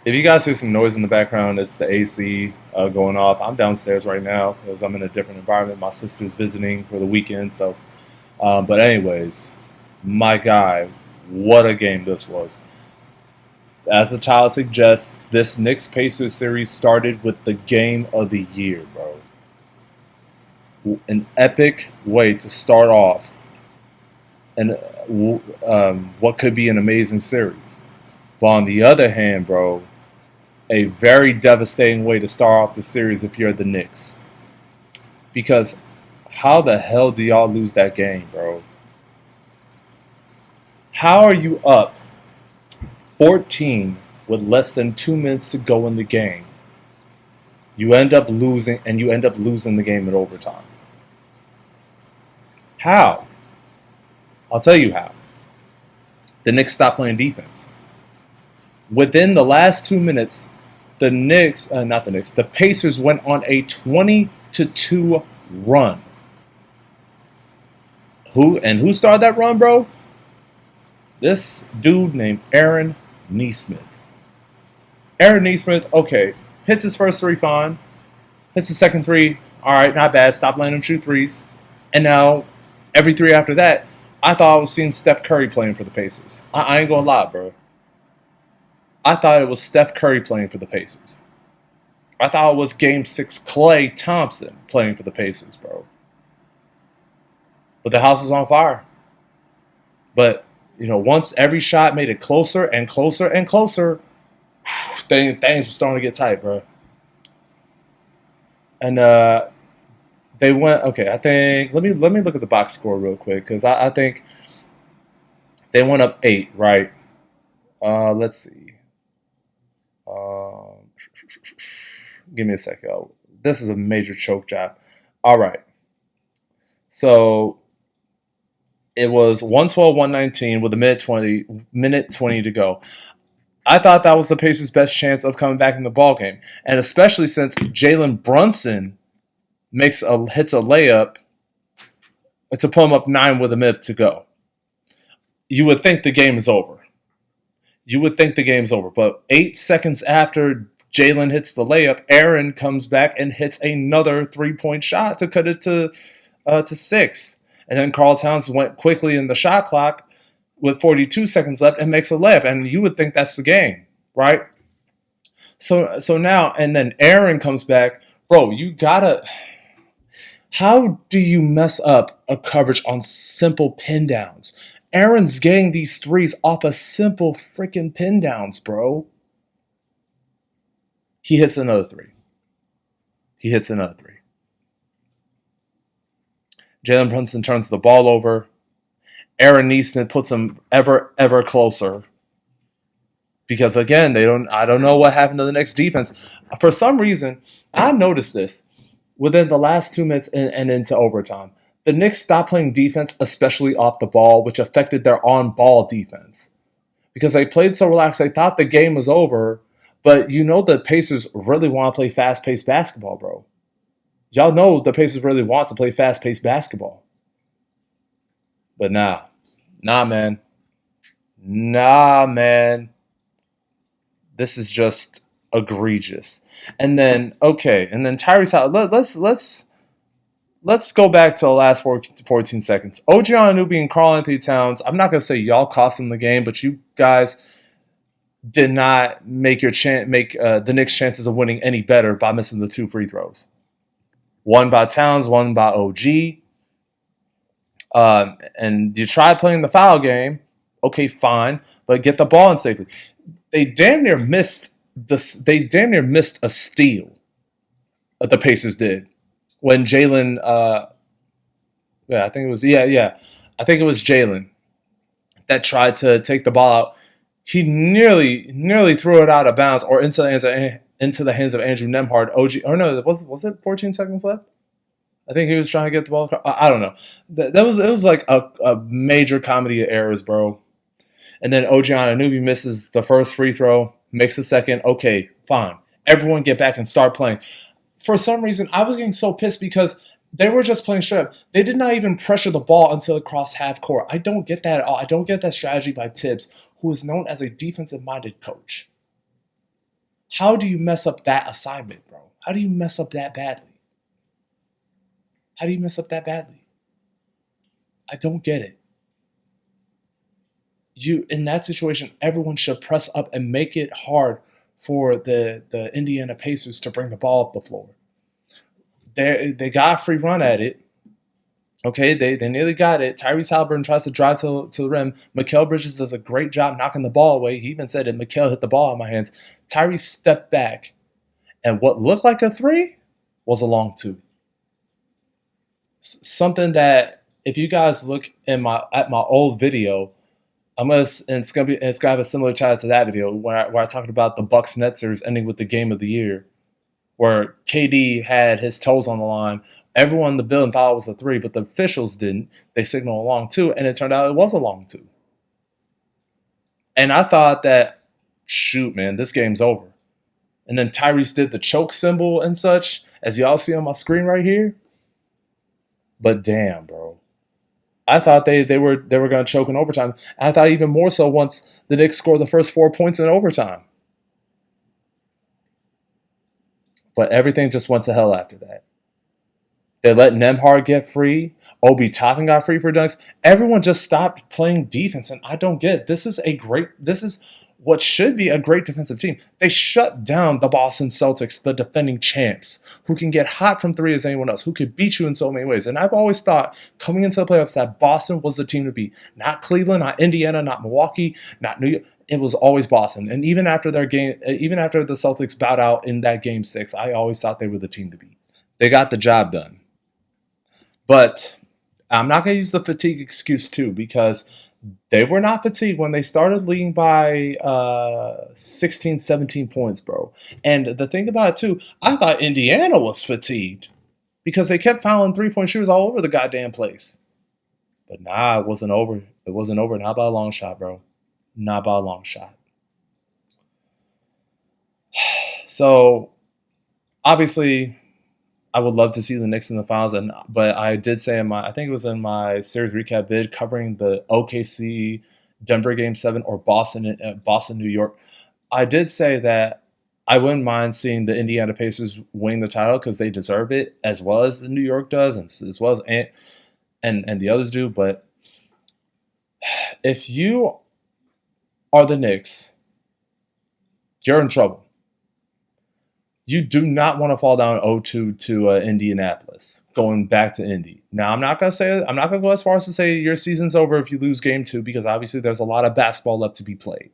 If you guys hear some noise in the background, it's the AC going off. I'm downstairs right now because I'm in a different environment. My sister's visiting for the weekend. But anyways, my guy, what a game this was. As the title suggests, this Knicks-Pacers series started with the game of the year, bro. An epic way to start off and what could be an amazing series. But on the other hand, bro, a very devastating way to start off the series if you're the Knicks. Because how the hell do y'all lose that game, bro? How are you up 14 with less than 2 minutes to go in the game? You end up losing, and you end up losing the game in overtime. How? I'll tell you how. The Knicks stopped playing defense. Within the last 2 minutes, the Pacers went on a 20-2 run. Who started that run, bro? This dude named Aaron Nesmith. Aaron Nesmith, okay, hits his first three fine, hits the second three, all right, not bad. Stop letting him shoot threes, and now every three after that, I thought I was seeing Steph Curry playing for the Pacers. I ain't gonna lie, bro. I thought it was Steph Curry playing for the Pacers. I thought it was Game 6 Klay Thompson playing for the Pacers, bro. But the house is on fire. But, once every shot made it closer and closer and closer, things were starting to get tight, bro. And they went, okay, I think, let me look at the box score real quick, because I think they went up 8, right? Let's see. Give me a second. This is a major choke job. All right. So it was 112-119 with a minute 20 to go. I thought that was the Pacers' best chance of coming back in the ball game, and especially since Jalen Brunson hits a layup to put him up 9 with a minute to go. You would think the game is over. But 8 seconds after Jalen hits the layup, Aaron comes back and hits another 3-point shot to cut it to 6. And then Karl Towns went quickly in the shot clock with 42 seconds left and makes a layup. And you would think that's the game, right? So now, and then Aaron comes back. Bro, you gotta... How do you mess up a coverage on simple pin downs? Aaron's getting these threes off of simple freaking pin downs, bro. He hits another three. Jalen Brunson turns the ball over. Aaron Nesmith puts him ever closer. Because again, I don't know what happened to the Knicks defense. For some reason, I noticed this within the last 2 minutes and into overtime. The Knicks stopped playing defense, especially off the ball, which affected their on-ball defense. Because they played so relaxed, they thought the game was over. But the Pacers really want to play fast-paced basketball, bro. Y'all know the Pacers really want to play fast-paced basketball. But nah, man. This is just egregious. And then TYRESE, let's go back to the last 14 seconds. OG Anunoby and Karl Anthony Towns, I'm not going to say y'all cost them the game, but you guys did not make the Knicks' chances of winning any better by missing the 2 free throws. One by Towns, one by OG. And you try playing the foul game, okay, fine, but get the ball in safely. They damn near missed a steal. The Pacers did. When Jalen, I think it was Jalen that tried to take the ball out. He nearly threw it out of bounds or into the hands of Andrew Nembhard. Was it 14 seconds left? I think he was trying to get the ball. I don't know. It was like a major comedy of errors, bro. And then OG Anunoby misses the first free throw, makes the second. Okay, fine. Everyone get back and start playing. For some reason, I was getting so pissed because they were just playing straight up. They did not even pressure the ball until it crossed half court. I don't get that at all. I don't get that strategy by Tibbs, who is known as a defensive-minded coach. How do you mess up that assignment, bro? How do you mess up that badly? How do you mess up that badly? I don't get it. You in that situation, everyone should press up and make it hard for the Indiana Pacers to bring the ball up the floor. They got a free run at it. Okay, they nearly got it. Tyrese Halliburton tries to drive to the rim. Mikal Bridges does a great job knocking the ball away. He even said it. Mikal hit the ball in my hands. Tyrese stepped back, and what looked like a three was a long two. Something that if you guys look at my old video, it's gonna have a similar title to that video where I talked about the Bucks Nets series ending with the game of the year, where KD had his toes on the line. Everyone in the building thought it was a three, but the officials didn't. They signaled a long two, and it turned out it was a long two. And I thought that, shoot, man, this game's over. And then Tyrese did the choke symbol and such, as y'all see on my screen right here. But damn, bro. I thought they were going to choke in overtime. I thought even more so once the Knicks scored the first 4 points in overtime. But everything just went to hell after that. They let Nembhard get free. Obi Toppin got free for dunks. Everyone just stopped playing defense, and I don't get it. This is what should be a great defensive team. They shut down the Boston Celtics, the defending champs, who can get hot from three as anyone else, who could beat you in so many ways. And I've always thought, coming into the playoffs, that Boston was the team to beat. Not Cleveland, not Indiana, not Milwaukee, not New York. It was always Boston. And even after the Celtics bowed out in that game 6, I always thought they were the team to beat. They got the job done. But I'm not going to use the fatigue excuse too, because they were not fatigued when they started leading by 16, 17 points, bro. And the thing about it too, I thought Indiana was fatigued because they kept fouling three-point shooters all over the goddamn place. But nah, it wasn't over. It wasn't over. Not by a long shot, bro. Not by a long shot. So, obviously, I would love to see the Knicks in the finals, but I did say I think it was in my series recap vid covering the OKC Denver Game 7 or Boston New York. I did say that I wouldn't mind seeing the Indiana Pacers win the title because they deserve it as well as the New York does, and as well as and the others do. But if you are the Knicks, you're in trouble. You do not want to fall down 0-2 to Indianapolis, going back to Indy. Now, I'm not going to go as far as to say your season's over if you lose game 2, because obviously there's a lot of basketball left to be played.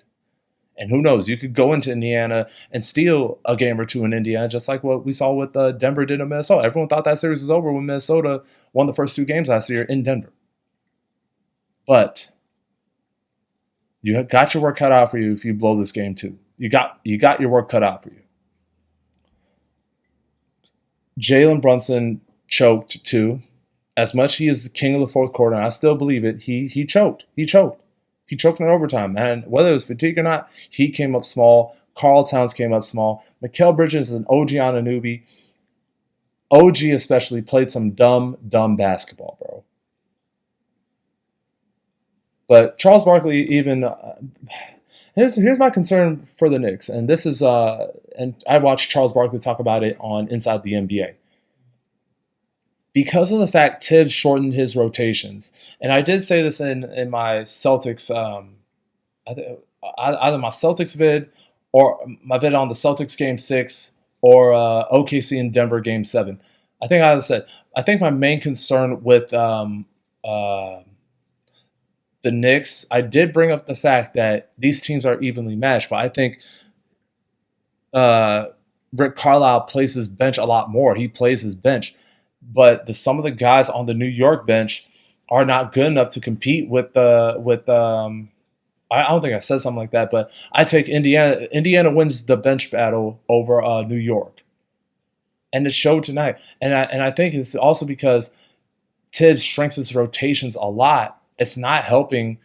And who knows, you could go into Indiana and steal a game or two in Indiana, just like what we saw with Denver did in Minnesota. Everyone thought that series was over when Minnesota won the first 2 games last year in Denver. But you got your work cut out for you if you blow this game 2. You got your work cut out for you. Jalen Brunson choked too. As much he is the king of the fourth quarter, and I still believe it, he choked. He choked in overtime. And whether it was fatigue or not, he came up small. Karl Towns came up small. Mikal Bridges is an OG Anunoby. OG especially played some dumb basketball, bro. But Charles Barkley even... Here's my concern for the Knicks, and this is and I watched Charles Barkley talk about it on Inside the NBA. Because of the fact Tibbs shortened his rotations, and I did say this in my Celtics, either my Celtics vid or my vid on the Celtics game 6 or OKC and Denver game 7. I think my main concern with the Knicks, I did bring up the fact that these teams are evenly matched, but I think Rick Carlisle plays his bench a lot more. He plays his bench. But some of the guys on the New York bench are not good enough to compete with I don't think I said something like that, but I take Indiana. Indiana wins the bench battle over New York. And it showed tonight. And I think it's also because Tibbs shrinks his rotations a lot. It's not helping,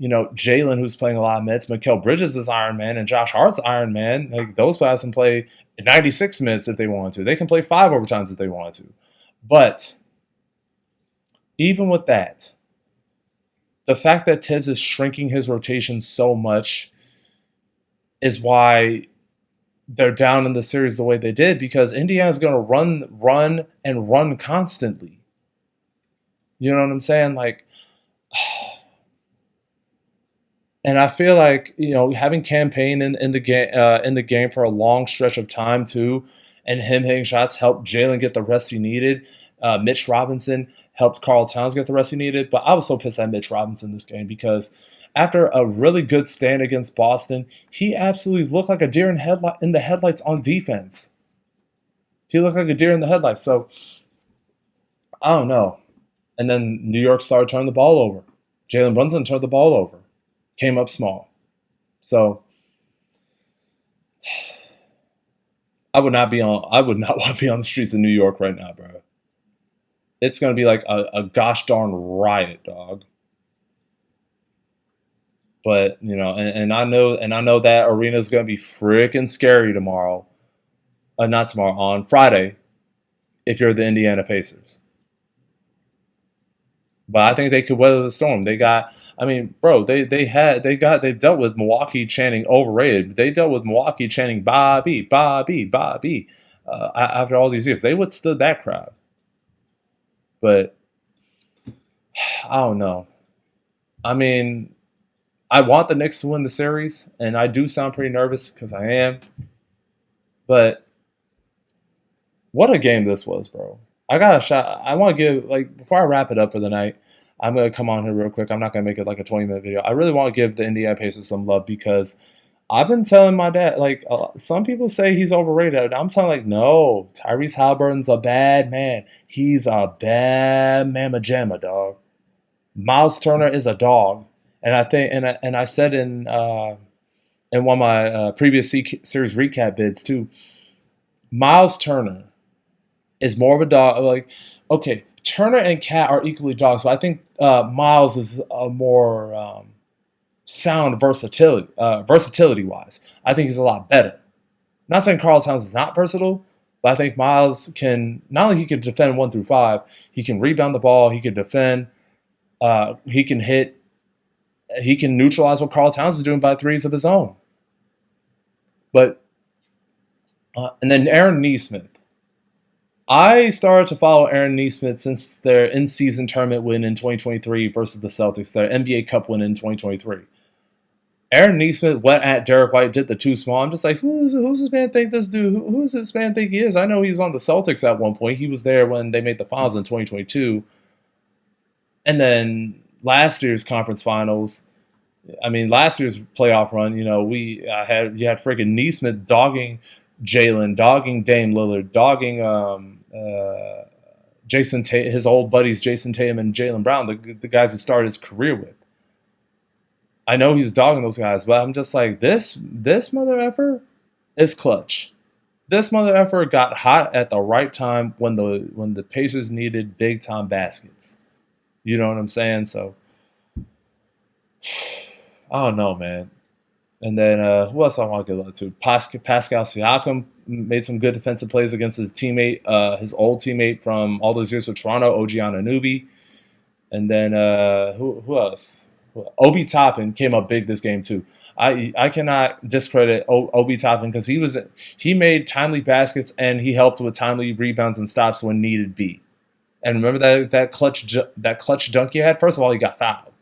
Jalen, who's playing a lot of minutes. Mikal Bridges is Iron Man, and Josh Hart's Iron Man. Like, those guys can play 96 minutes if they want to. They can play 5 overtimes if they want to. But even with that, the fact that Tibbs is shrinking his rotation so much is why they're down in the series the way they did because Indiana's going to run constantly. You know what I'm saying? Like, and I feel like having campaign in the game for a long stretch of time too, and him hitting shots helped Jalen get the rest he needed. Mitch Robinson helped Karl Towns get the rest he needed. But I was so pissed at Mitch Robinson this game because after a really good stand against Boston, he absolutely looked like a deer in the headlights on defense. He looked like a deer in the headlights. So I don't know. And then New York started turning the ball over. Jalen Brunson turned the ball over. Came up small. So I would not want to be on the streets of New York right now, bro. It's gonna be like a gosh darn riot, dog. But and I know that arena is gonna be freaking scary tomorrow. Not tomorrow, on Friday, if you're the Indiana Pacers. But I think they could weather the storm. They got, I mean, bro, they dealt with Milwaukee chanting overrated. They dealt with Milwaukee chanting Bobby, Bobby, Bobby. After all these years, they withstood that crowd. But I don't know. I mean, I want the Knicks to win the series, and I do sound pretty nervous because I am. But what a game this was, bro. I got a shot. I want to give, like, before I wrap it up for the night, I'm going to come on here real quick. I'm not going to make it like a 20-minute video. I really want to give the Indiana Pacers some love because I've been telling my dad, like, some people say he's overrated. I'm telling, like, no, Tyrese Halliburton's a bad man. He's a bad mamma jamma, dog. Miles Turner is a dog. And I think, and I said in one of my previous series recap bids too, Miles Turner is more of a dog. Like, okay, Turner and Cat are equally dogs, but I think Miles is a more sound versatility wise. I think he's a lot better. Not saying Karl Towns is not versatile, but I think Miles can not only he can defend 1 through 5, he can rebound the ball, he can defend, he can hit, he can neutralize what Karl Towns is doing by threes of his own. But and then Aaron Nesmith. I started to follow Aaron Nesmith since their in-season tournament win in 2023 versus the Celtics, their NBA Cup win in 2023. Aaron Nesmith went at Derek White, did the too small. I'm just like, who's this man think this dude? Who's this man think he is? I know he was on the Celtics at one point. He was there when they made the finals in 2022. And then last year's conference finals, I mean, last year's playoff run, you had freaking Nesmith dogging Jalen, dogging Dame Lillard, dogging Jason Tatum, his old buddies Jason Tatum and Jaylen Brown, the guys he started his career with. I know he's dogging those guys, but I'm just like, this mother effer is clutch. This mother effer got hot at the right time when the Pacers needed big time baskets. You know what I'm saying? So I don't know, man. And then who else I want to get love to? Pascal Siakam made some good defensive plays against his teammate, his old teammate from all those years with Toronto, OG Anunoby. And then who else? Obi Toppin came up big this game too. I cannot discredit Obi Toppin because he made timely baskets and he helped with timely rebounds and stops when needed be. And remember that clutch dunk he had? First of all, he got fouled.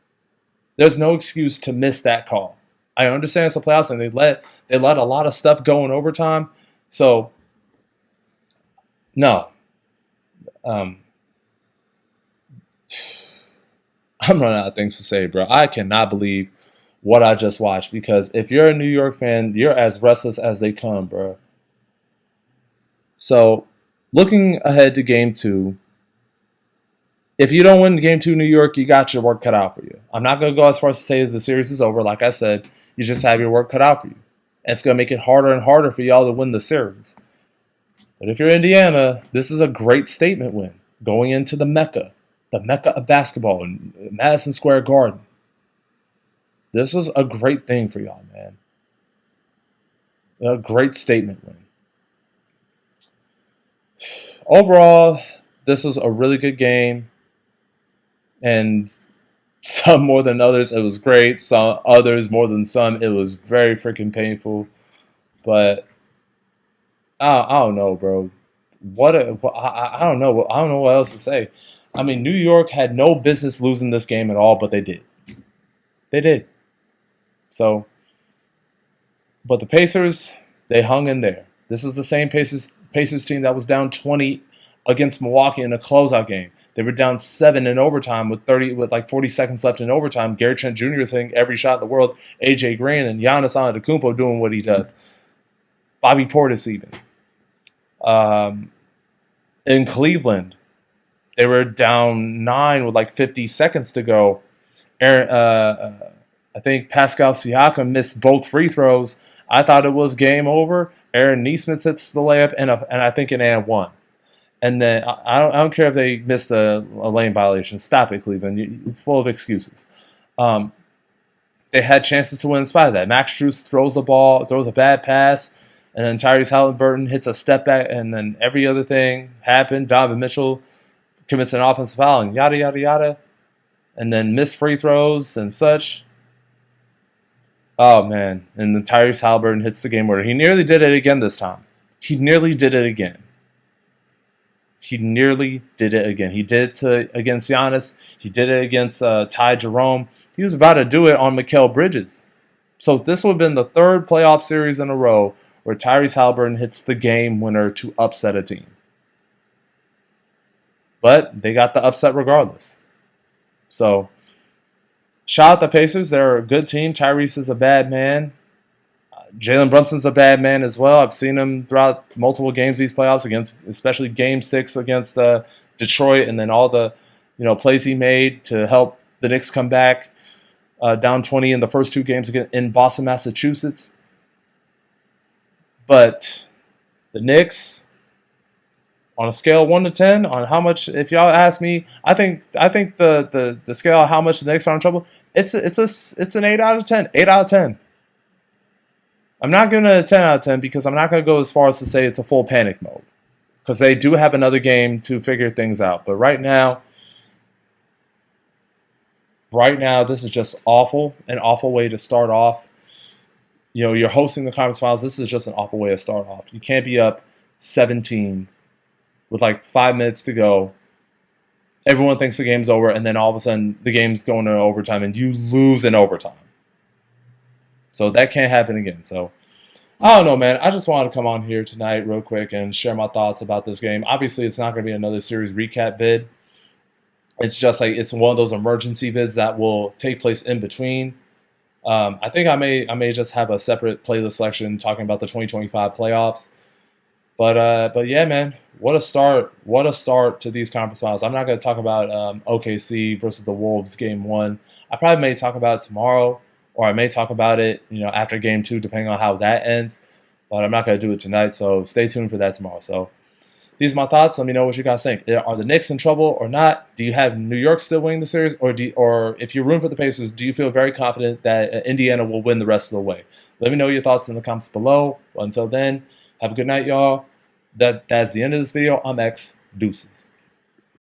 There's no excuse to miss that call. I understand it's the playoffs and they let a lot of stuff go in overtime. So no. I'm running out of things to say, bro. I cannot believe what I just watched because if you're a New York fan, you're as restless as they come, bro. So looking ahead to game 2, if you don't win game 2 New York, you got your work cut out for you. I'm not going to go as far as to say the series is over. Like I said, you just have your work cut out for you. And it's going to make it harder and harder for y'all to win the series. But if you're Indiana, this is a great statement win going into the Mecca of basketball in Madison Square Garden. This was a great thing for y'all, man. A great statement win. Overall, this was a really good game. And some more than others, it was great. Some others more than some, it was very freaking painful. But I don't know, bro. I don't know. I don't know what else to say. I mean, New York had no business losing this game at all, but they did. They did. So, but the Pacers, they hung in there. This is the same Pacers team that was down 20 against Milwaukee in a closeout game. They were down 7 in overtime with like 40 seconds left in overtime. Gary Trent Jr. is hitting every shot in the world. AJ Green and Giannis Antetokounmpo doing what he does. Bobby Portis even. In Cleveland, they were down 9 with like 50 seconds to go. I think Pascal Siakam missed both free throws. I thought it was game over. Aaron Nesmith hits the layup, and I think an and one. And then I don't care if they missed a lane violation. Stop it, Cleveland. You're full of excuses. They had chances to win in spite of that. Max Strus throws the ball, throws a bad pass, and then Tyrese Halliburton hits a step back, and then every other thing happened. Donovan Mitchell commits an offensive foul, and yada, yada, yada. And then missed free throws and such. Oh, man. And then Tyrese Halliburton hits the game winner. He nearly did it again this time. He nearly did it again. He nearly did it again. He did it against Giannis. He did it against Ty Jerome. He was about to do it on Mikal Bridges. So this would have been the third playoff series in a row where Tyrese Halliburton hits the game winner to upset a team. But they got the upset regardless. So, shout out the Pacers. They're a good team. Tyrese is a bad man. Jalen Brunson's a bad man as well. I've seen him throughout multiple games these playoffs, against, especially Game 6 against Detroit, and then all the plays he made to help the Knicks come back down 20 in the first 2 games in Boston, Massachusetts. But the Knicks, on a scale of 1 to 10, on how much, if y'all ask me, I think the scale of how much the Knicks are in trouble, it's an 8 out of 10. 8 out of 10. I'm not giving it a 10 out of 10 because I'm not going to go as far as to say it's a full panic mode, because they do have another game to figure things out. But right now, this is just awful, an awful way to start off. You're hosting the conference finals. This is just an awful way to start off. You can't be up 17 with like 5 minutes to go. Everyone thinks the game's over, and then all of a sudden the game's going to overtime, and you lose in overtime. So that can't happen again. So I don't know, man. I just wanted to come on here tonight real quick and share my thoughts about this game. Obviously, it's not going to be another series recap vid. It's just like it's one of those emergency vids that will take place in between. I think I may just have a separate playlist selection talking about the 2025 playoffs. But yeah, man, what a start! What a start to these conference finals. I'm not going to talk about OKC versus the Wolves game 1. I probably may talk about it tomorrow, or I may talk about it, after game 2, depending on how that ends. But I'm not going to do it tonight, so stay tuned for that tomorrow. So these are my thoughts. Let me know what you guys think. Are the Knicks in trouble or not? Do you have New York still winning the series, or if you're rooting for the Pacers, do you feel very confident that Indiana will win the rest of the way? Let me know your thoughts in the comments below. Until then, have a good night, y'all. That's the end of this video. I'm X. Deuces.